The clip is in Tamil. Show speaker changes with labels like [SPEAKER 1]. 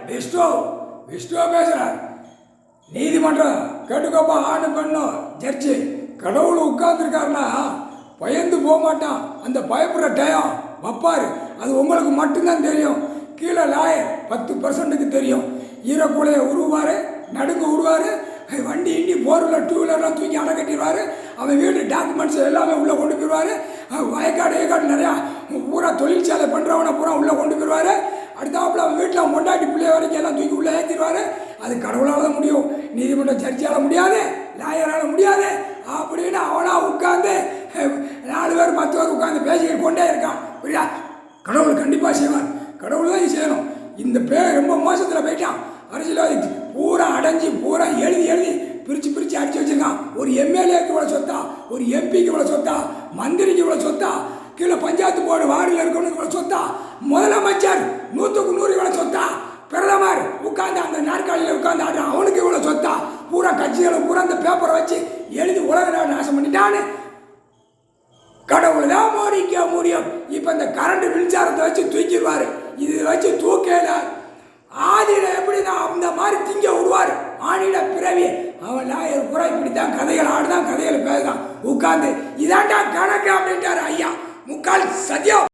[SPEAKER 1] விஷ்ணு விஷ்ணு பேசுகிறேன். நீதிமன்றம் கேட்டுக்கோப்பா, ஆணு பெண்ணும் ஜட்ஜி. கடவுள் உட்கார்ந்துருக்காருன்னா பயந்து போக மாட்டான். அந்த பயப்படுற டயம் வைப்பார். அது உங்களுக்கு மட்டும்தான் தெரியும். கீழே லாயர் 10% தெரியும். ஈரக்குலையை உருவார், நடுங்க விடுவார், வண்டி இண்டி போரில் டூ வீலர்லாம் தூக்கி அடை கட்டிடுவார். அவன் வீட்டு டாக்குமெண்ட்ஸ் எல்லாமே உள்ளே கொண்டு போயிடுவார். வயக்காடு நிறையா பூரா தொழிற்சாலை பண்ணுறவனை பூரா உள்ளே கொண்டு போயிடுவார். அடுத்தாப்புல அவன் வீட்டில் மொண்டாட்டி பிள்ளைய வரைக்கும் எல்லாம் தூக்கி உள்ளே ஏற்றிடுவார். அது கடவுளால் தான் முடியும், நீதிமன்றம் ஜட்ஜியால் முடியாது, லாயரால் முடியாது அப்படின்னு அவனாக உட்காந்து 4 பேர் 10 பேர் உட்காந்து பேசிக்கிட்டு கொண்டே இருக்கான். புரியா? கடவுள் கண்டிப்பாக செய்வான். கடவுள் தான் செய்யணும். இந்த ரொம்ப மோசத்தில் போயிட்டான். அரசியல்வாதி பூரா அடைஞ்சி பூரா எழுதி பிரித்து அடித்து வச்சுருக்கான். ஒரு எம்எல்ஏக்கு இவ்வளோ சொத்தா, ஒரு எம்பிக்கு இவ்வளோ சொத்தா, மந்திரிக்கு இவ்வளோ சொத்தா, கீழே பஞ்சாயத்து போர்டு வார்டில் இருக்கவனுக்கு இவ்வளோ சொத்தா, முதலமைச்சர் 100க்கு 100 இவ்வளோ சொத்தா, பிரதமர் உட்காந்து அந்த நாற்காலியில் உட்காந்து ஆடுறான், அவனுக்கு இவ்வளோ சொத்தா. பூரா கட்சிகளை பூரா அந்த பேப்பரை வச்சு எழுதி உலக நாசம் பண்ணிட்டான்னு. கடவுள் தான் மோடிக்க முடியும். இப்போ இந்த கரண்ட் மின்சாரத்தை வச்சு தூக்கிடுவார். இது வச்சு தூக்கல ஆதியில எப்படி தான் அந்த மாதிரி திங்க விடுவார். ஆணிட பிறவி அவன் லாயர் பூரா இப்படி தான் கதைகள் ஆடுதான், கதைகள் பேசுதான் உட்காந்து. இதாண்டா கணக்கு அப்படின்ட்டார் ஐயா. முக்கால் சத்தியம்.